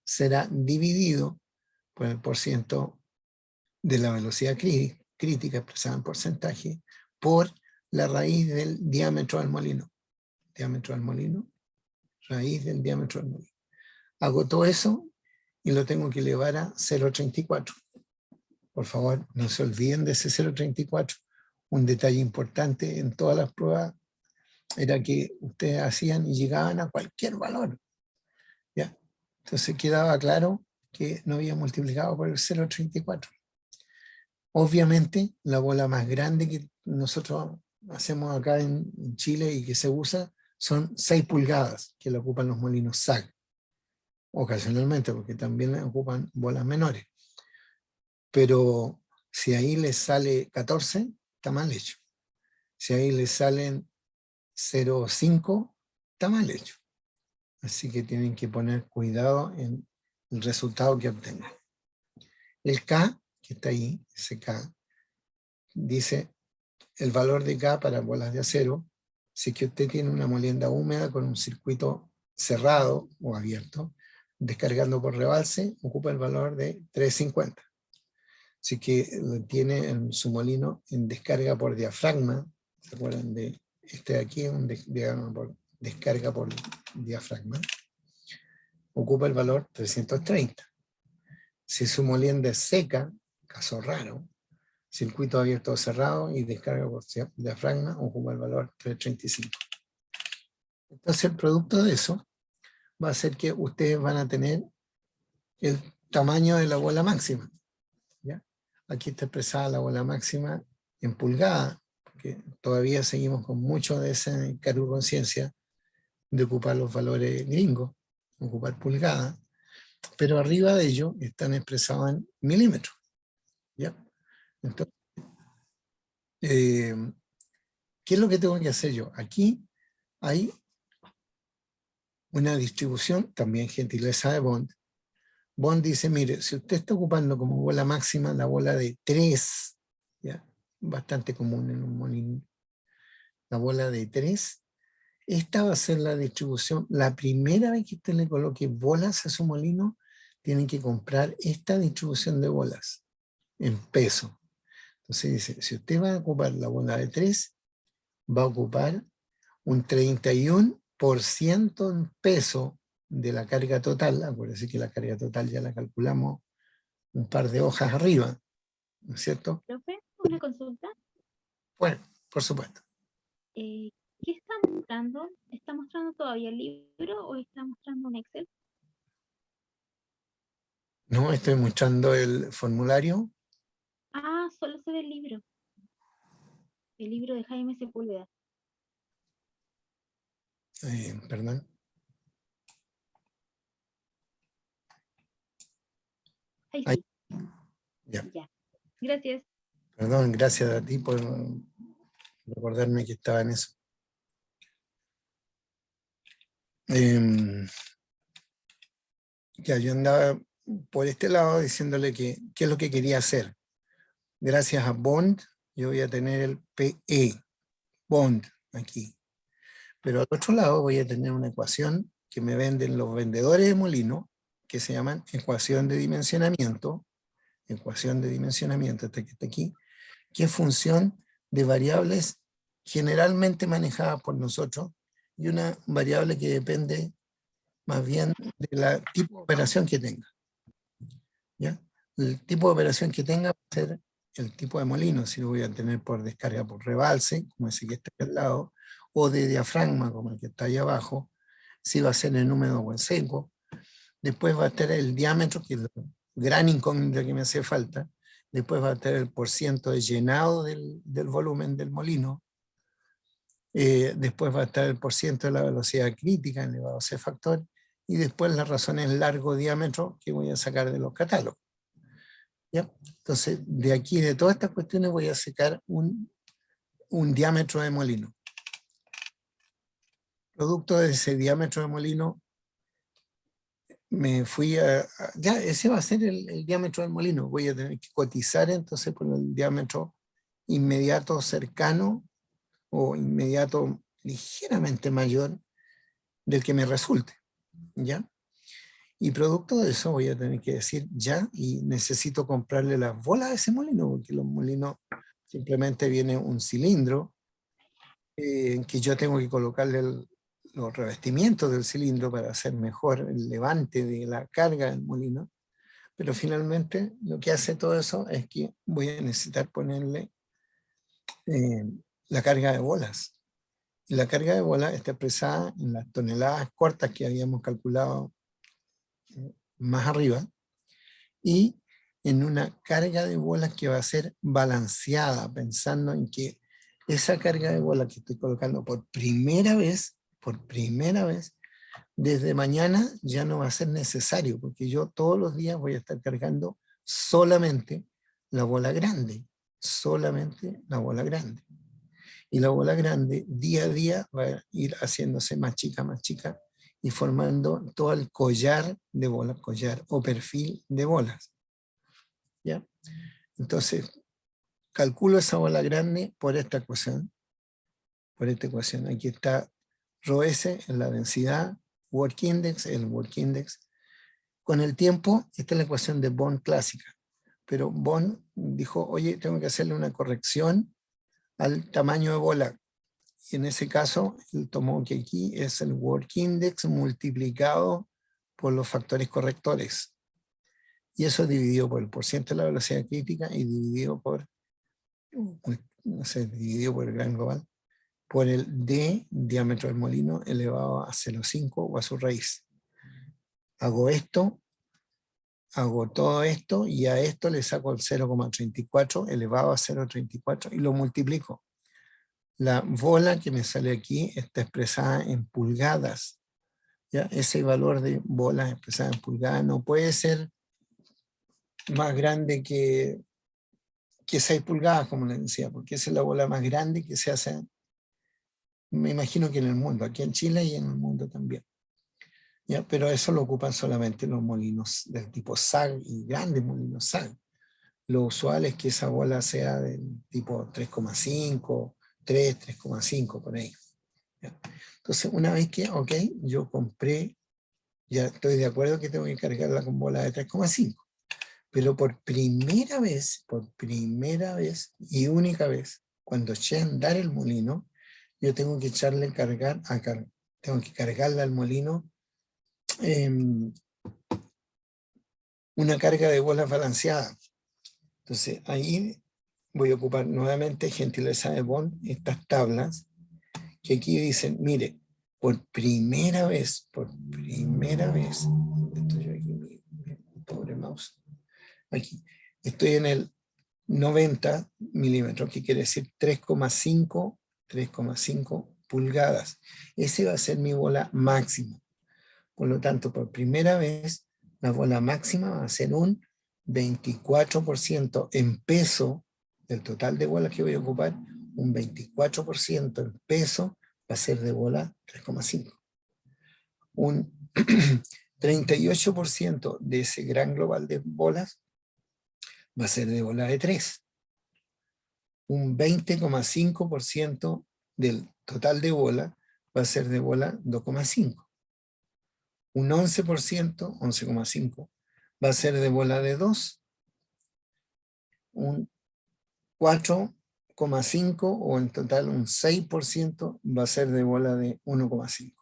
será dividido por el porciento de la velocidad crítica expresada en porcentaje por la raíz del diámetro del molino. Diámetro del molino, raíz del diámetro del molino. Hago todo eso y lo tengo que elevar a 0,34. Por favor, no se olviden de ese 0,34. Un detalle importante en todas las pruebas era que ustedes hacían y llegaban a cualquier valor. ¿Ya? Entonces quedaba claro que no había multiplicado por el 0,34. Obviamente, la bola más grande que nosotros hacemos acá en Chile y que se usa son 6 pulgadas, que la ocupan los molinos SAG. Ocasionalmente, porque también ocupan bolas menores. Pero si ahí les sale 14, está mal hecho. Si ahí les salen 0,5, está mal hecho. Así que tienen que poner cuidado en el resultado que obtengan. El K, que está ahí, ese K, dice el valor de K para bolas de acero, si es que usted tiene una molienda húmeda con un circuito cerrado o abierto, descargando por rebalse, ocupa el valor de 3,50. Si que tiene en su molino en descarga por diafragma, ¿se acuerdan de este de aquí? Descarga por diafragma, ocupa el valor 330. Si su molienda es seca, caso raro, circuito abierto o cerrado y descarga por diafragma, ocupa el valor 335. Entonces el producto de eso va a ser que ustedes van a tener el tamaño de la bola máxima. ¿Ya? Aquí está expresada la bola máxima en pulgada, porque todavía seguimos con mucho de ese cargo de conciencia de ocupar los valores gringos, ocupar pulgada, pero arriba de ello están expresados en milímetros. ¿Ya? Entonces, ¿qué es lo que tengo que hacer yo? Aquí hay una distribución, también gentileza de Bond. Bond dice, mire, si usted está ocupando como bola máxima la bola de 3, ¿ya? Bastante común en un molino, la bola de 3, esta va a ser la distribución. La primera vez que usted le coloque bolas a su molino, tienen que comprar esta distribución de bolas en peso. Entonces dice, si usted va a ocupar la bola de 3, va a ocupar un 31% en peso de la carga total. Acuérdense que la carga total ya la calculamos un par de hojas arriba, ¿no es cierto? Profe, una consulta. Bueno, por supuesto. ¿Qué está mostrando? ¿Está mostrando todavía el libro o está mostrando un Excel? No, estoy mostrando el formulario. Ah, solo se ve el libro. El libro de Jaime Sepúlveda. Perdón. Ahí Ahí, sí. ya. Ya. Gracias. Perdón, gracias a ti por recordarme que estaba en eso. Ya, yo andaba por este lado diciéndole que qué es lo que quería hacer. Gracias a Bond, yo voy a tener el PE, Bond, aquí. Pero al otro lado voy a tener una ecuación que me venden los vendedores de molino, que se llaman ecuación de dimensionamiento, esta que está aquí, que es función de variables generalmente manejadas por nosotros, y una variable que depende más bien del tipo de operación que tenga. ¿Ya? El tipo de operación que tenga va a ser el tipo de molino, si lo voy a tener por descarga por rebalse, como ese que está aquí al lado, o de diafragma, como el que está ahí abajo, si va a ser en húmedo o en seco. Después va a estar el diámetro, que es la gran incógnita que me hace falta. Después va a estar el porciento de llenado del volumen del molino. Después va a estar el porciento de la velocidad crítica elevado a ese factor. Y después las razones largo diámetro que voy a sacar de los catálogos. ¿Ya? Entonces, de aquí, de todas estas cuestiones, voy a sacar un diámetro de molino. Producto de ese diámetro de molino, me fui ya, ese va a ser el diámetro del molino. Voy a tener que cotizar entonces por el diámetro inmediato cercano o inmediato ligeramente mayor del que me resulte. ¿Ya? Y producto de eso voy a tener que decir ya, y necesito comprarle las bolas a ese molino, porque los molinos simplemente viene un cilindro que yo tengo que colocarle los revestimientos del cilindro para hacer mejor el levante de la carga del molino, pero finalmente lo que hace todo eso es que voy a necesitar ponerle la carga de bolas. Y la carga de bolas está expresada en las toneladas cortas que habíamos calculado más arriba, y en una carga de bolas que va a ser balanceada, pensando en que esa carga de bolas que estoy colocando por primera vez, desde mañana ya no va a ser necesario, porque yo todos los días voy a estar cargando solamente la bola grande, solamente la bola grande. Y la bola grande día a día va a ir haciéndose más chica, y formando todo el collar de bolas, collar o perfil de bolas. ¿Ya? Entonces, calculo esa bola grande por esta ecuación. Aquí está ρS en la densidad, work index, el work index. Con el tiempo, esta es la ecuación de Bond clásica. Pero Bond dijo, oye, tengo que hacerle una corrección al tamaño de bola. Y en ese caso, él tomó que aquí es el work index multiplicado por los factores correctores. Y eso dividido por el porciento de la velocidad crítica y dividido por, no sé, dividido por el gran global, por el D, diámetro del molino, elevado a 0,5 o a su raíz. Hago esto, hago todo esto, y a esto le saco el 0,34 elevado a 0,34 y lo multiplico. La bola que me sale aquí está expresada en pulgadas. ¿Ya? Ese valor de bola expresada en pulgadas no puede ser más grande que 6 pulgadas, como les decía, porque esa es la bola más grande que se hace, me imagino que en el mundo, aquí en Chile y en el mundo también. ¿Ya? Pero eso lo ocupan solamente los molinos del tipo SAG y grandes molinos SAG. Lo usual es que esa bola sea del tipo 3,5, 3,5 por ahí. ¿Ya? Entonces, una vez que, ok, yo compré, ya estoy de acuerdo que tengo que cargarla con bola de 3,5. Pero por primera vez y única vez, cuando eché a andar el molino, yo tengo que tengo que cargarle al molino una carga de bolas balanceada. Entonces ahí voy a ocupar nuevamente, gentileza de Bond, estas tablas que aquí dicen, mire, por primera vez, estoy aquí, mi pobre mouse, aquí, estoy en el 90 milímetros, que quiere decir 3,5 pulgadas. Ese va a ser mi bola máxima. Por lo tanto, por primera vez, la bola máxima va a ser un 24% en peso del total de bolas que voy a ocupar. Un 24% en peso va a ser de bola 3,5. Un 38% de ese gran global de bolas va a ser de bola de 3. Un 20,5% del total de bola va a ser de bola 2,5. Un 11%, 11,5, va a ser de bola de 2. Un 4,5 o en total un 6% va a ser de bola de 1,5.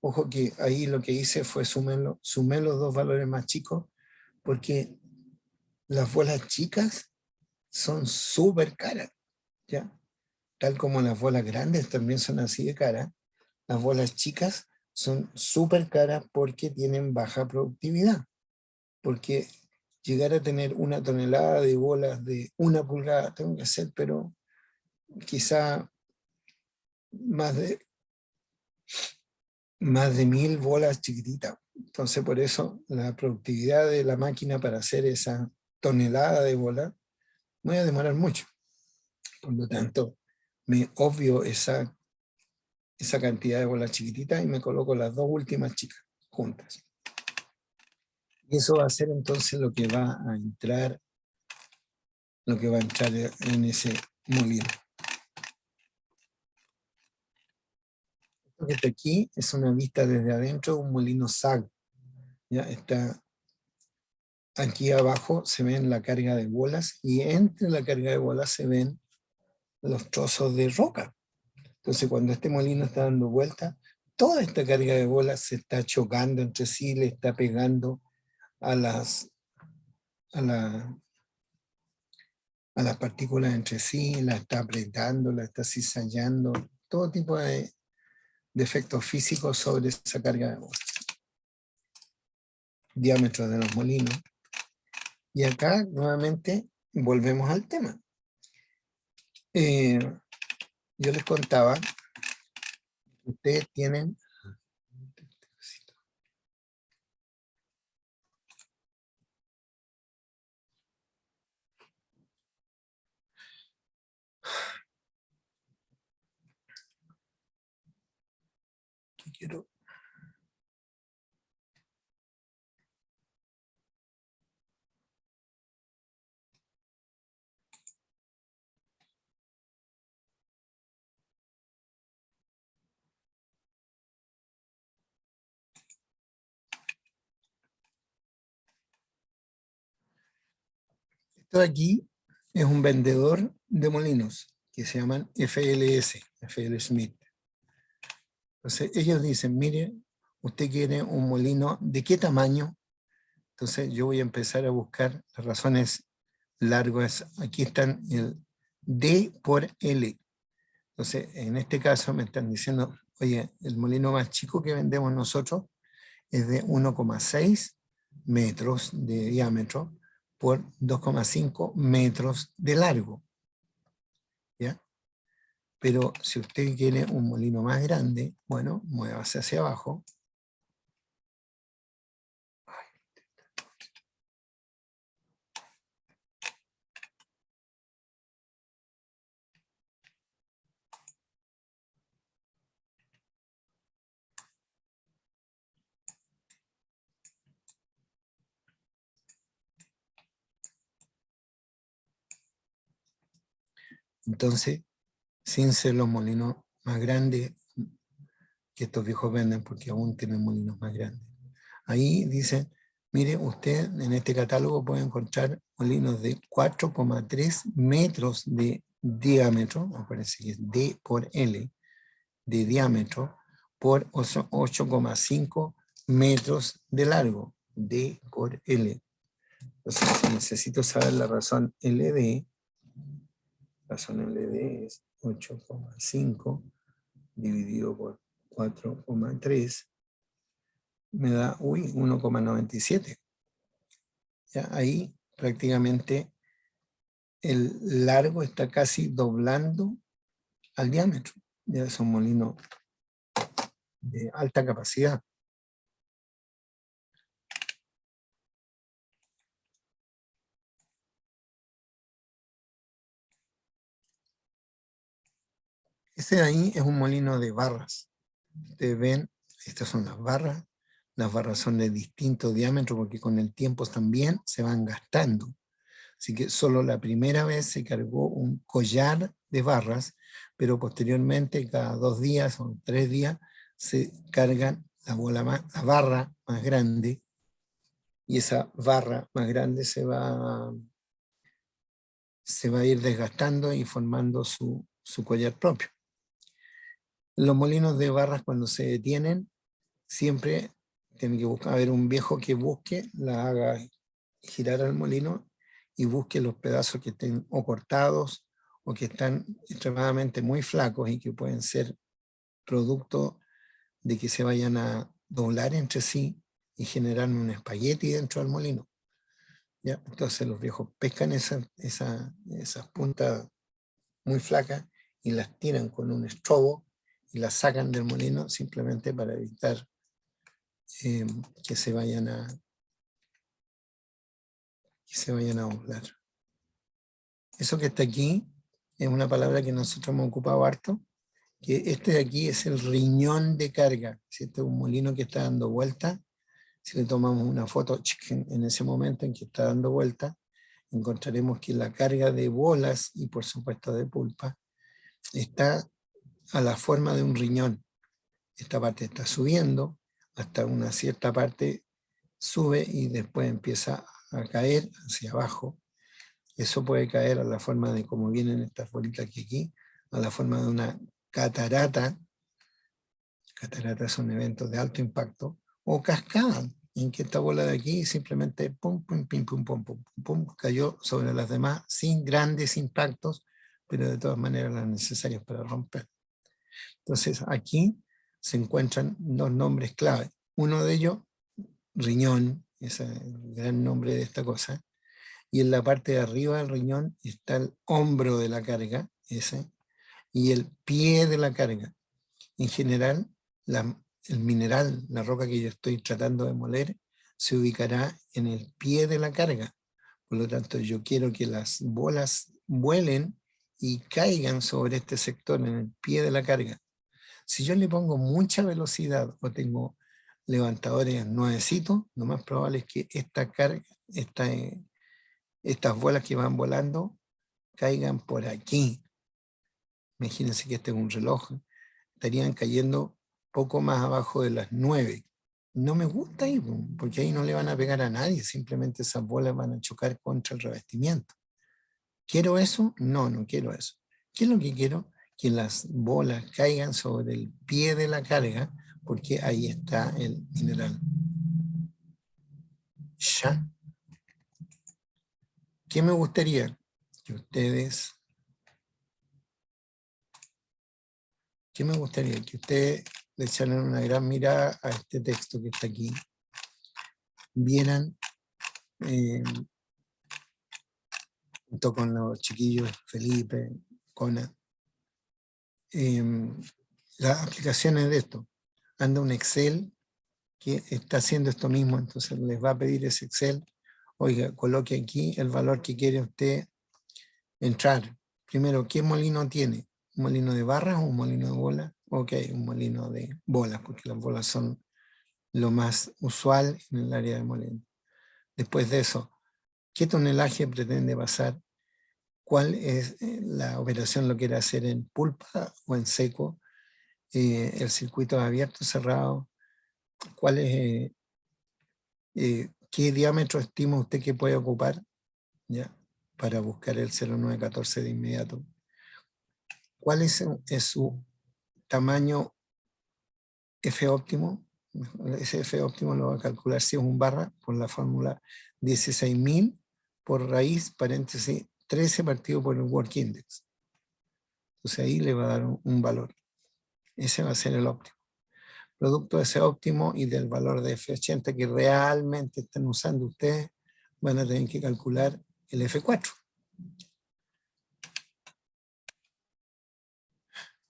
Ojo que ahí lo que hice fue sumé los dos valores más chicos porque las bolas chicas son súper caras, ¿ya? Tal como las bolas grandes también son así de caras, las bolas chicas son súper caras porque tienen baja productividad. Porque llegar a tener 1 tonelada de bolas de 1 pulgada tengo que hacer, pero quizá más de 1000 bolas chiquititas. Entonces por eso la productividad de la máquina para hacer esa tonelada de bolas me voy a demorar mucho. Por lo tanto, me obvio esa cantidad de bolas chiquititas y me coloco las dos últimas chicas juntas. Y eso va a ser entonces lo que va a entrar en ese molino. Esto que está aquí es una vista desde adentro de un molino SAG. Ya está aquí abajo, se ven la carga de bolas y entre la carga de bolas se ven los trozos de roca. Entonces cuando este molino está dando vuelta, toda esta carga de bolas se está chocando entre sí, le está pegando a las partículas entre sí, la está apretando, la está cizallando, todo tipo de efectos físicos sobre esa carga de bolas. Diámetro de los molinos. Y acá nuevamente volvemos al tema. Yo les contaba, ustedes tienen quiero esto de aquí es un vendedor de molinos que se llaman FLS, FL Smith. Entonces ellos dicen, mire, usted quiere un molino, ¿de qué tamaño? Entonces yo voy a empezar a buscar las razones largas. Aquí están el D por L. Entonces en este caso me están diciendo, oye, el molino más chico que vendemos nosotros es de 1,6 metros de diámetro por 2,5 metros de largo. ¿Ya? Pero si usted quiere un molino más grande, bueno, muévase hacia abajo. Entonces, sin ser los molinos más grandes que estos viejos venden, porque aún tienen molinos más grandes. Ahí dicen, mire, usted en este catálogo puede encontrar molinos de 4,3 metros de diámetro, me parece que es D por L, de diámetro, por 8,5 metros de largo, D por L. Entonces, si necesito saber la razón LD, razón LD es 8,5 dividido por 4,3, me da, 1,97. Ya ahí prácticamente el largo está casi doblando al diámetro. Ya es un molino de alta capacidad. Ese de ahí es un molino de barras. Ustedes ven, estas son las barras. Las barras son de distinto diámetro porque con el tiempo también se van gastando. Así que solo la primera vez se cargó un collar de barras, pero posteriormente cada 2 días o 3 días se cargan la barra más grande, y esa barra más grande se va a ir desgastando y formando su collar propio. Los molinos de barras, cuando se detienen, siempre tiene que haber un viejo que busque, la haga girar al molino y busque los pedazos que estén o cortados o que están extremadamente muy flacos y que pueden ser producto de que se vayan a doblar entre sí y generar un espagueti dentro del molino. ¿Ya? Entonces los viejos pescan esas puntas muy flacas y las tiran con un estrobo y las sacan del molino simplemente para evitar que se vayan a doblar. Eso que está aquí es una palabra que nosotros hemos ocupado harto, que este de aquí es el riñón de carga. Si este es un molino que está dando vuelta, si le tomamos una foto en ese momento en que está dando vuelta, encontraremos que la carga de bolas y por supuesto de pulpa está a la forma de un riñón. Esta parte está subiendo, hasta una cierta parte sube y después empieza a caer hacia abajo. Eso puede caer a la forma de como vienen estas bolitas aquí, a la forma de una catarata. Cataratas son eventos de alto impacto, o cascada, en que esta bola de aquí simplemente pum, pum, pum, pum, pum, pum, pum, cayó sobre las demás sin grandes impactos, pero de todas maneras las necesarias para romper. Entonces aquí se encuentran 2 nombres clave. Uno de ellos, riñón, ese es el gran nombre de esta cosa, y en la parte de arriba del riñón está el hombro de la carga, ese, y el pie de la carga. En general, el mineral, la roca que yo estoy tratando de moler, se ubicará en el pie de la carga. Por lo tanto, yo quiero que las bolas vuelen y caigan sobre este sector en el pie de la carga. Si yo le pongo mucha velocidad o tengo levantadores nuevecitos, lo más probable es que esta carga, estas bolas que van volando caigan por aquí. Imagínense que este es un reloj. Estarían cayendo poco más abajo de las 9. No me gusta ahí, porque ahí no le van a pegar a nadie, simplemente esas bolas van a chocar contra el revestimiento. ¿Quiero eso? No, no quiero eso. ¿Qué es lo que quiero? Que las bolas caigan sobre el pie de la carga, porque ahí está el mineral. ¿Ya? ¿Qué me gustaría? Que ustedes... ¿Qué me gustaría? Que ustedes le echaran una gran mirada a este texto que está aquí. Vieran, junto con los chiquillos, Felipe, Cona, las aplicaciones de esto. Anda un Excel que está haciendo esto mismo, entonces les va a pedir ese Excel. Oiga, coloque aquí el valor que quiere usted entrar. Primero, ¿qué molino tiene? ¿Un molino de barras o un molino de bolas? Ok, un molino de bolas, porque las bolas son lo más usual en el área de molino. Después de eso, ¿qué tonelaje pretende pasar? ¿Cuál es la operación? ¿Lo quiere hacer en pulpa o en seco? ¿El circuito es abierto o cerrado? ¿Cuál es, qué diámetro estima usted que puede ocupar? ¿Ya? Para buscar el 0914 de inmediato. ¿Cuál es su tamaño F óptimo? Ese F óptimo lo va a calcular si es un barra por la fórmula 16.000 por raíz, paréntesis, 13 partido por el work index. Entonces ahí le va a dar un valor. Ese va a ser el óptimo. Producto de ese óptimo y del valor de F80 que realmente están usando ustedes, van a tener que calcular el F4.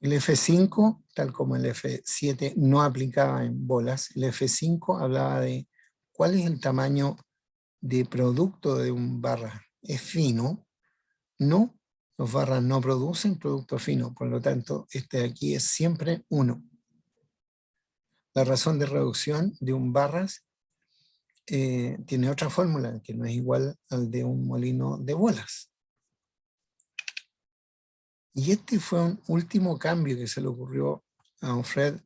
El F5, tal como el F7 no aplicaba en bolas, el F5 hablaba de cuál es el tamaño de producto de un barra. ¿Es fino? No, los barras no producen producto fino, por lo tanto, este de aquí es siempre 1. La razón de reducción de un barras tiene otra fórmula que no es igual al de un molino de bolas. Y este fue un último cambio que se le ocurrió a don Fred,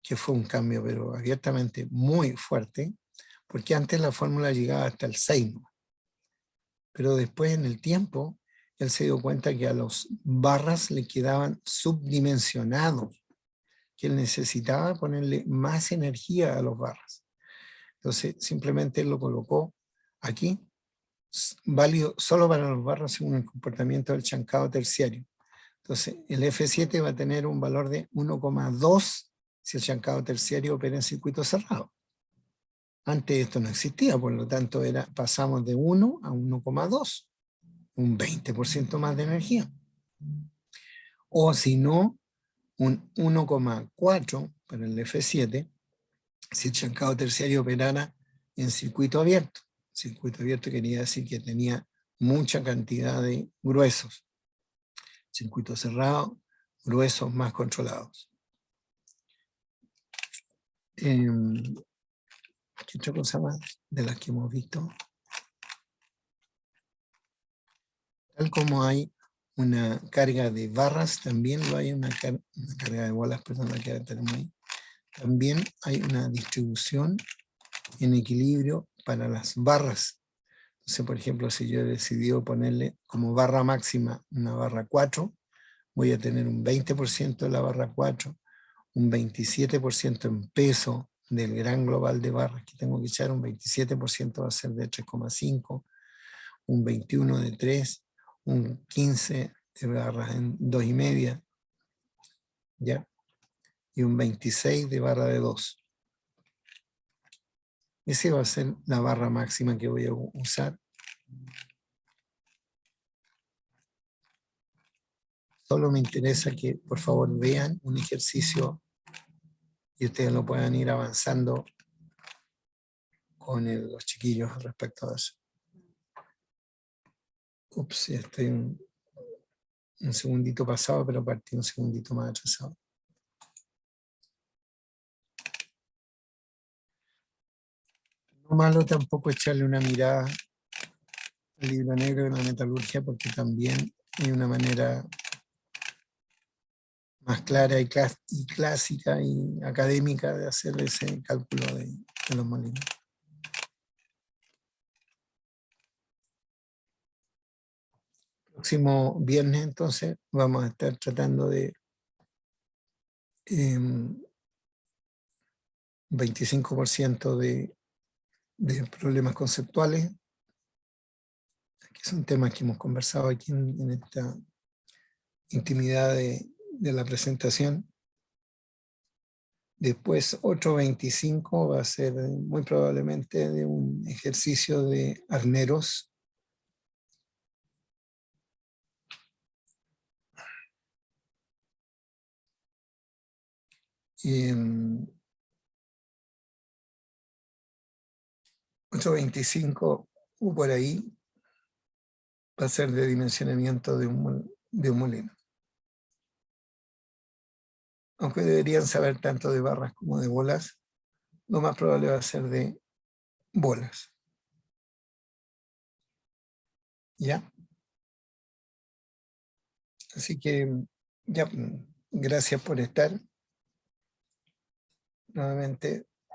que fue un cambio pero abiertamente muy fuerte, porque antes la fórmula llegaba hasta el 6, pero después en el tiempo él se dio cuenta que a los barras le quedaban subdimensionados, que él necesitaba ponerle más energía a los barras. Entonces simplemente él lo colocó aquí, válido solo para los barras según el comportamiento del chancado terciario. Entonces el F7 va a tener un valor de 1,2 si el chancado terciario opera en circuito cerrado. Antes esto no existía, por lo tanto pasamos de 1 a 1,2, un 20% más de energía. O si no, un 1,4 para el F7, si el chancado terciario operara en circuito abierto. Circuito abierto quería decir que tenía mucha cantidad de gruesos. Circuito cerrado, gruesos más controlados. ¿Qué otra cosa más de las que hemos visto? Tal como hay una carga de barras, también lo hay una carga de bolas, perdón, la que tenemos ahí. También hay una distribución en equilibrio para las barras. Entonces, por ejemplo, si yo he decidido ponerle como barra máxima una barra 4, voy a tener un 20% de la barra 4, un 27% en peso del gran global de barras que tengo que echar, un 27% va a ser de 3,5, un 21 de 3, un 15 de barras en 2,5, ¿ya? Y un 26 de barra de 2. Esa va a ser la barra máxima que voy a usar. Solo me interesa que por favor vean un ejercicio y ustedes lo puedan ir avanzando con los chiquillos respecto a eso. Ups, ya estoy un segundito pasado, pero partí un segundito más atrasado. No malo tampoco echarle una mirada al libro negro de la metalurgia, porque también hay una manera más clara y clásica y académica de hacer ese cálculo de los molinos. Próximo viernes entonces vamos a estar tratando de 25% de problemas conceptuales, que son temas que hemos conversado aquí en esta intimidad de la presentación. Después otro 25 va a ser muy probablemente de un ejercicio de arneros. Otro 25 por ahí va a ser de dimensionamiento de un molino. Aunque deberían saber tanto de barras como de bolas, lo más probable va a ser de bolas. ¿Ya? Así que, ya, gracias por estar. Nuevamente,